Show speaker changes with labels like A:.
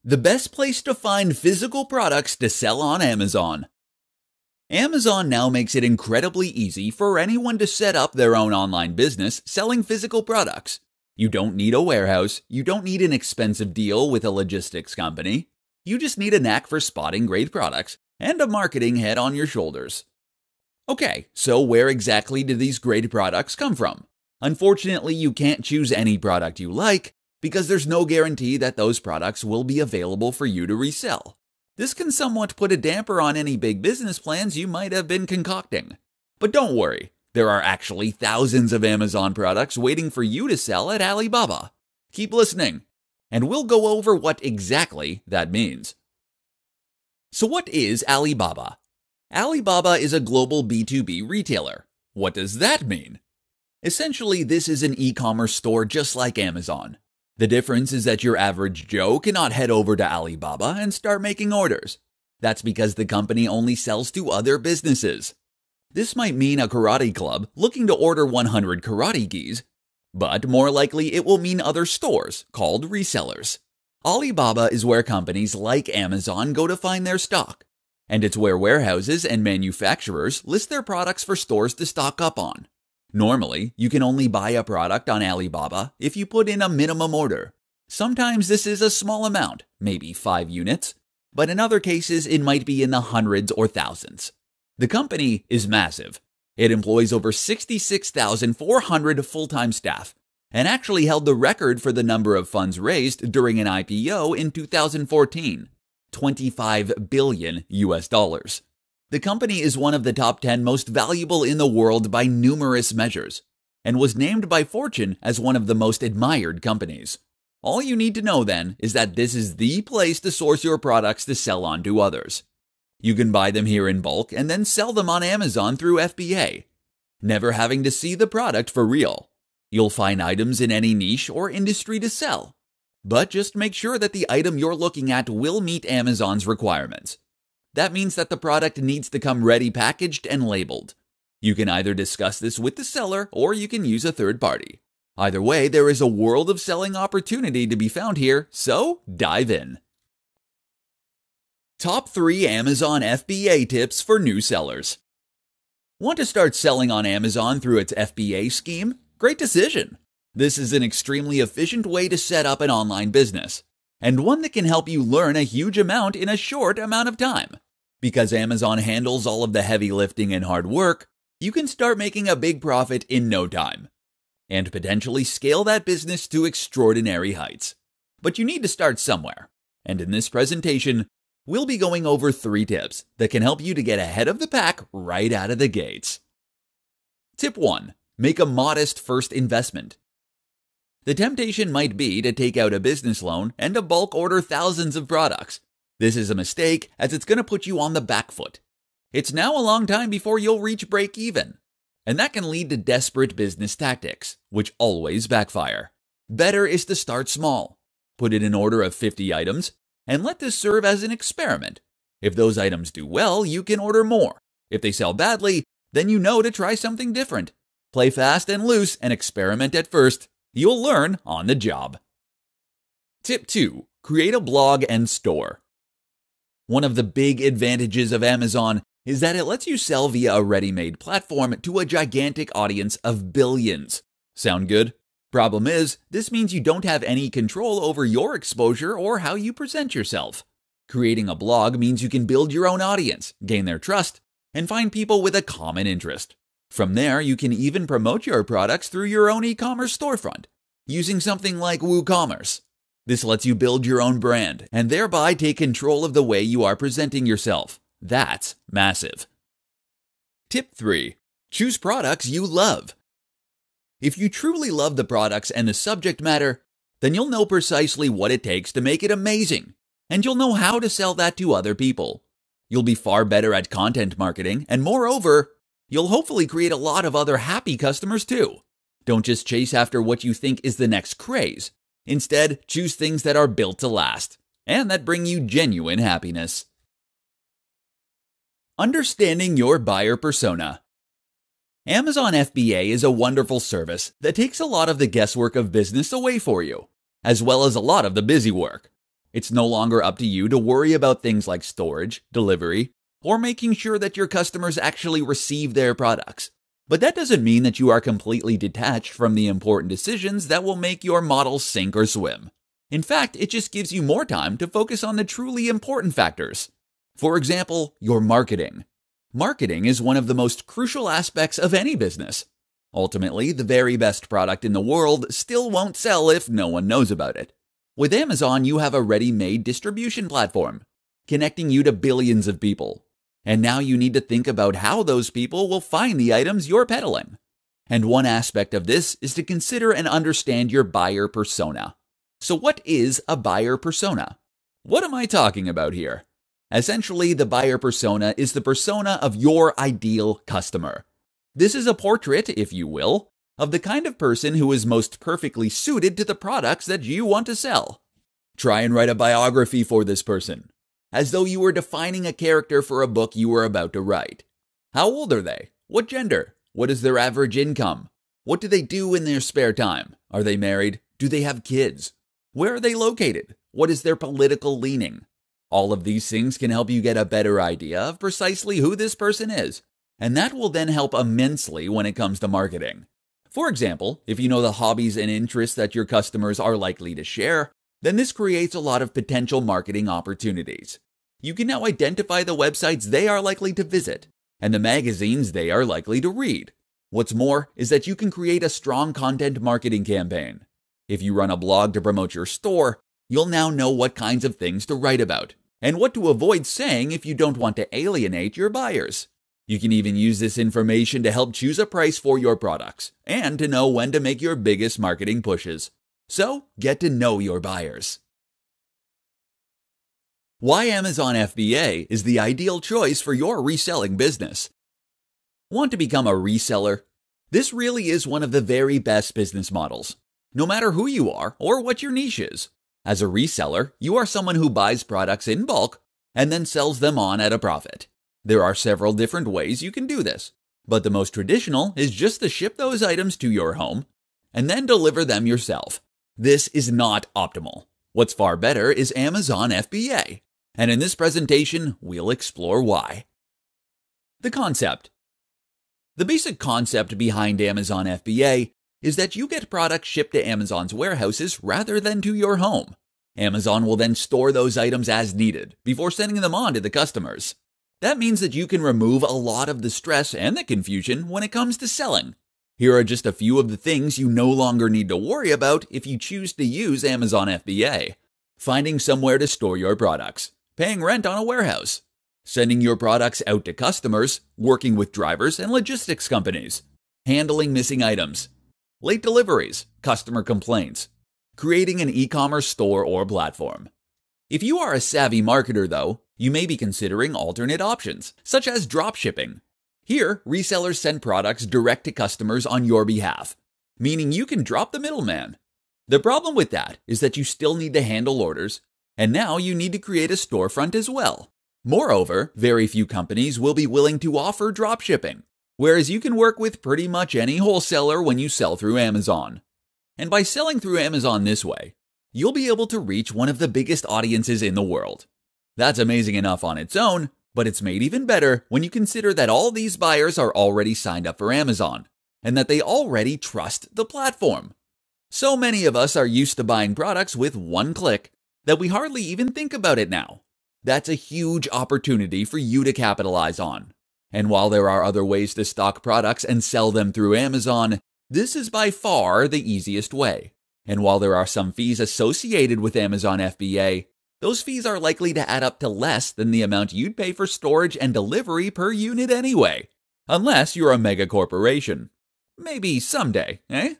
A: The best place to find physical products to sell on Amazon. Amazon now makes it incredibly easy for anyone to set up their own online business selling physical products. You don't need a warehouse, you don't need an expensive deal with a logistics company. You just need a knack for spotting great products and a marketing head on your shoulders. Okay, so where exactly do these great products come from? Unfortunately, you can't choose any product you like because there's no guarantee that those products will be available for you to resell. This can somewhat put a damper on any big business plans you might have been concocting. But don't worry, there are actually thousands of Amazon products waiting for you to sell at Alibaba. Keep listening, and we'll go over what exactly that means. So what is Alibaba? Alibaba is a global B2B retailer. What does that mean? Essentially, this is an e-commerce store just like Amazon. The difference is that your average Joe cannot head over to Alibaba and start making orders. That's because the company only sells to other businesses. This might mean a karate club looking to order 100 karate gis, but more likely it will mean other stores called resellers. Alibaba is where companies like Amazon go to find their stock, and it's where warehouses and manufacturers list their products for stores to stock up on. Normally, you can only buy a product on Alibaba if you put in a minimum order. Sometimes this is a small amount, maybe 5 units, but in other cases it might be in the hundreds or thousands. The company is massive. It employs over 66,400 full-time staff, and actually held the record for the number of funds raised during an IPO in 2014, $25 billion. The company is one of the top 10 most valuable in the world by numerous measures, and was named by Fortune as one of the most admired companies. All you need to know then is that this is the place to source your products to sell on to others. You can buy them here in bulk and then sell them on Amazon through FBA, never having to see the product for real. You'll find items in any niche or industry to sell, but just make sure that the item you're looking at will meet Amazon's requirements. That means that the product needs to come ready packaged and labeled. You can either discuss this with the seller or you can use a third party. Either way, there is a world of selling opportunity to be found here, so dive in. Top 3 Amazon FBA tips for new sellers. Want to start selling on Amazon through its FBA scheme? Great decision! This is an extremely efficient way to set up an online business, and one that can help you learn a huge amount in a short amount of time. Because Amazon handles all of the heavy lifting and hard work, you can start making a big profit in no time, and potentially scale that business to extraordinary heights. But you need to start somewhere, and in this presentation, we'll be going over 3 tips that can help you to get ahead of the pack right out of the gates. Tip 1. Make a modest first investment. The temptation might be to take out a business loan and to bulk order thousands of products. This is a mistake as it's going to put you on the back foot. It's now a long time before you'll reach break even, and that can lead to desperate business tactics, which always backfire. Better is to start small. Put in an order of 50 items, and let this serve as an experiment. If those items do well, you can order more. If they sell badly, then you know to try something different. Play fast and loose and experiment at first. You'll learn on the job. Tip 2. Create a blog and store. One of the big advantages of Amazon is that it lets you sell via a ready-made platform to a gigantic audience of billions. Sound good? Problem is, this means you don't have any control over your exposure or how you present yourself. Creating a blog means you can build your own audience, gain their trust, and find people with a common interest. From there, you can even promote your products through your own e-commerce storefront, using something like WooCommerce. This lets you build your own brand and thereby take control of the way you are presenting yourself. That's massive. Tip 3. Choose products you love. If you truly love the products and the subject matter, then you'll know precisely what it takes to make it amazing, and you'll know how to sell that to other people. You'll be far better at content marketing, and moreover, you'll hopefully create a lot of other happy customers too. Don't just chase after what you think is the next craze. Instead, choose things that are built to last, and that bring you genuine happiness. Understanding your buyer persona. Amazon FBA is a wonderful service that takes a lot of the guesswork of business away for you, as well as a lot of the busy work. It's no longer up to you to worry about things like storage, delivery, or making sure that your customers actually receive their products. But that doesn't mean that you are completely detached from the important decisions that will make your model sink or swim. In fact, it just gives you more time to focus on the truly important factors. For example, your marketing. Marketing is one of the most crucial aspects of any business. Ultimately, the very best product in the world still won't sell if no one knows about it. With Amazon, you have a ready-made distribution platform, connecting you to billions of people. And now you need to think about how those people will find the items you're peddling. And one aspect of this is to consider and understand your buyer persona. So what is a buyer persona? What am I talking about here? Essentially, the buyer persona is the persona of your ideal customer. This is a portrait, if you will, of the kind of person who is most perfectly suited to the products that you want to sell. Try and write a biography for this person, as though you were defining a character for a book you were about to write. How old are they? What gender? What is their average income? What do they do in their spare time? Are they married? Do they have kids? Where are they located? What is their political leaning? All of these things can help you get a better idea of precisely who this person is, and that will then help immensely when it comes to marketing. For example, if you know the hobbies and interests that your customers are likely to share, then this creates a lot of potential marketing opportunities. You can now identify the websites they are likely to visit and the magazines they are likely to read. What's more is that you can create a strong content marketing campaign. If you run a blog to promote your store, you'll now know what kinds of things to write about and what to avoid saying if you don't want to alienate your buyers. You can even use this information to help choose a price for your products and to know when to make your biggest marketing pushes. So, get to know your buyers. Why Amazon FBA is the ideal choice for your reselling business. Want to become a reseller? This really is one of the very best business models, no matter who you are or what your niche is. As a reseller, you are someone who buys products in bulk and then sells them on at a profit. There are several different ways you can do this, but the most traditional is just to ship those items to your home and then deliver them yourself. This is not optimal. What's far better is Amazon FBA, and in this presentation, we'll explore why. The concept. The basic concept behind Amazon FBA is that you get products shipped to Amazon's warehouses rather than to your home. Amazon will then store those items as needed before sending them on to the customers. That means that you can remove a lot of the stress and the confusion when it comes to selling. Here are just a few of the things you no longer need to worry about if you choose to use Amazon FBA. Finding somewhere to store your products, paying rent on a warehouse, sending your products out to customers, working with drivers and logistics companies, handling missing items, late deliveries, customer complaints, creating an e-commerce store or platform. If you are a savvy marketer, though, you may be considering alternate options, such as drop shipping. Here, resellers send products direct to customers on your behalf, meaning you can drop the middleman. The problem with that is that you still need to handle orders, and now you need to create a storefront as well. Moreover, very few companies will be willing to offer drop shipping, whereas you can work with pretty much any wholesaler when you sell through Amazon. And by selling through Amazon this way, you'll be able to reach one of the biggest audiences in the world. That's amazing enough on its own, but it's made even better when you consider that all these buyers are already signed up for Amazon, and that they already trust the platform. So many of us are used to buying products with one click that we hardly even think about it now. That's a huge opportunity for you to capitalize on. And while there are other ways to stock products and sell them through Amazon, this is by far the easiest way. And while there are some fees associated with Amazon FBA, those fees are likely to add up to less than the amount you'd pay for storage and delivery per unit anyway. Unless you're a mega corporation. Maybe someday, eh?